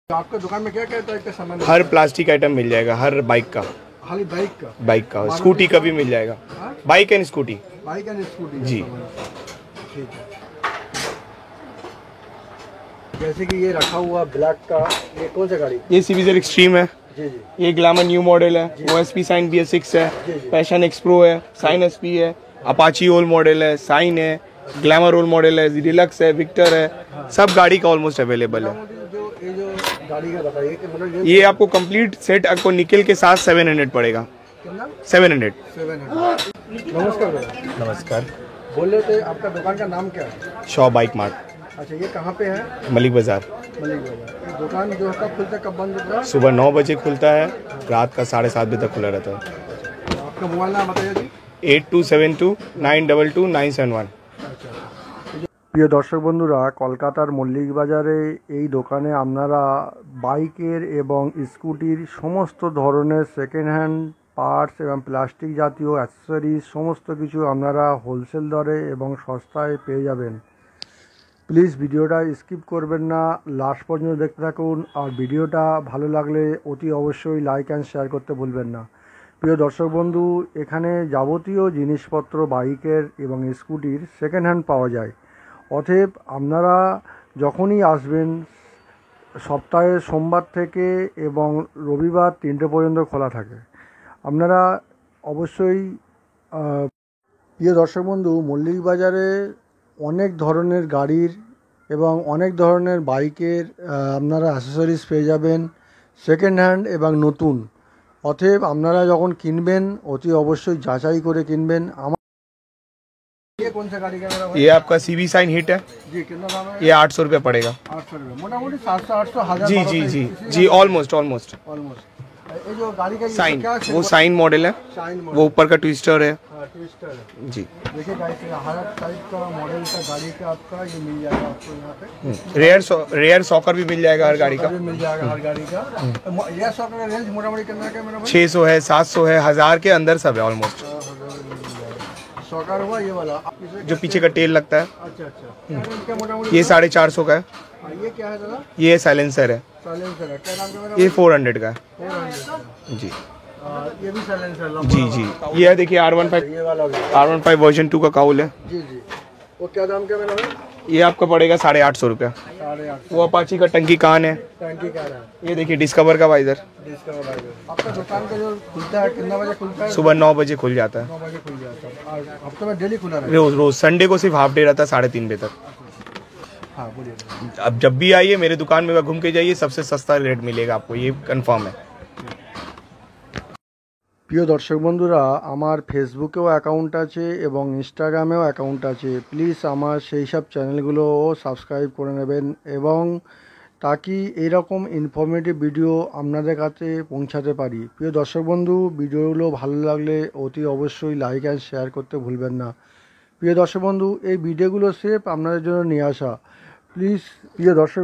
तो आपका दुकान में क्या क्या टाइप का सामान? हर प्लास्टिक आइटम मिल जाएगा, हर बाइक का, खाली बाइक का स्कूटी का भी मिल जाएगा। बाइक एंड स्कूटी जी। ठीक है। जैसे कि ये रखा हुआ ब्लैक का, ये कौन सा गाड़ी? ये CBZ एक्सट्रीम है जी जी। ये ग्लैमर न्यू मॉडल है। OSP साइन BS6 है, पैशन एक्स प्रो है, साइन SP है, अपाची ओल्ड मॉडल है, साइन है, ग्लैमर ओल्ड मॉडल है, डिलक्स है, विक्टर है। सब गाड़ी का ऑलमोस्ट अवेलेबल है। जो गाड़ी का बताइए कि मतलब ये आपको कंप्लीट सेट आपको निकल के साथ 700 पड़ेगा। कितना? 700। नमस्कार भैया। नमस्कार। बोल रहे थे आपका दुकान का नाम क्या है? Shaw bike mart. अच्छा, ये कहाँ पे है? मलिक बाजार। मलिक बाजार। ये दुकान जो कब खुलता है, कब बंद होता है? सुबह 9 बजे खुलता है, रात का 7:30 बजे तक खुला रहता है। आपका मोबाइल नाम बताइए जी। 8272 922 971। প্রিয় দর্শক বন্ধুরা, কলকাতার মল্লিক বাজারে এই দোকানে আপনারা বাইকের এবং স্কুটির সমস্ত ধরনের সেকেন্ড হ্যান্ড পার্টস এবং প্লাস্টিক জাতীয় অ্যাক্সেসরিজ সমস্ত কিছু আপনারা হোলসেল দরে এবং সস্তায় পেয়ে যাবেন। প্লিজ ভিডিওটা স্কিপ করবেন না, লাস্ট পর্যন্ত দেখতে থাকুন। আর ভিডিওটা ভালো লাগলে অতি অবশ্যই লাইক অ্যান্ড শেয়ার করতে ভুলবেন না। প্রিয় দর্শক বন্ধু, এখানে যাবতীয় জিনিসপত্র বাইকের এবং স্কুটির সেকেন্ড হ্যান্ড পাওয়া যায়। অতএব আপনারা যখনই আসবেন, সপ্তাহে সোমবার থেকে এবং রবিবার 3টে পর্যন্ত খোলা থাকে। আপনারা অবশ্যই প্রিয় দর্শক বন্ধু, মল্লিক বাজারে অনেক ধরনের গাড়ির এবং অনেক ধরনের বাইকের আপনারা অ্যাসেসরিজ পেয়ে যাবেন, সেকেন্ড হ্যান্ড এবং নতুন। অতএব আপনারা যখন কিনবেন অতি অবশ্যই যাচাই করে কিনবেন। ये कौन सा गाड़ी का? ये आपका CB साइन हिट है जी। कितना दाम है? ये 800 रुपये पड़ेगा। 800 रुपये, मोटामोटी 700 800 1000। जी जी जी जी, ऑलमोस्ट। ये जो गाड़ी का साइन, वो साइन मॉडल है, वो ऊपर का ट्विस्टर है। ट्विस्टर है जी। देखिए गाइस, हर टाइप का मॉडल का गाड़ी का आपका ये मिल जाएगा आपको यहाँ पे। रेयर सॉकर भी मिल जाएगा हर गाड़ी का। मिल जाएगा हर गाड़ी का। रेयर सॉकर का रेंज मोटामोटी कितना का मेरा भाई? 600 है, 700 है, 1000 के अंदर सब है ऑलमोस्ट। सॉकर हुआ ये वाला जो पीछे का टेल लगता है। अच्छा अच्छा। मोटामोटी ये 450 का है। ये क्या है दादा? ये साइलेंसर है। साइलेंसर है। क्या नाम का मेरा? ये 400 का है। 400 जी ये भी साइलेंसर जी जी। ये है देखिए R15, ये वाला R15 वर्जन 2 का काउल है। जी जी। वो क्या दाम का मेरा भाई? ये आपका पड़ेगा 850 रुपया। 850। वो अपाची का टंकी कान है। टंकी का है। ये देखिए डिस्कवर का वाइजर। आपका दुकान का जो खुलता है कितना बजे खुलता है? सुबह 9 बजे खुल जाता है। 9 बजे खुल जाता है। और हफ्ते में डेली खुला रहता है? रोज संडे को सिर्फ हाफ डे रहता है 3:30 बजे तक। हाँ बोलिए। अब जब भी आइए मेरे दुकान में घूम के जाइए, सबसे सस्ता रेट मिलेगा आपको, ये कंफर्म है। প্রিয় দর্শক বন্ধুরা, আমার ফেসবুকেও অ্যাকাউন্ট আছে এবং ইনস্টাগ্রামেও অ্যাকাউন্ট আছে। প্লিজ আমার সেই সব চ্যানেলগুলোও সাবস্ক্রাইব করে নেবেন এবং তাকি এরকম ইনফরমেটিভ ভিডিও আপনাদের কাছে পৌঁছাতে পারি। প্রিয় দর্শক বন্ধু, ভিডিওগুলো ভালো লাগলে অতি অবশ্যই লাইক অ্যান্ড শেয়ার করতে ভুলবেন না। প্রিয় দর্শক বন্ধু, এই ভিডিওগুলো সির্ফ আপনাদের জন্য নিয়ে আসা। প্লিজ প্রিয় দর্শক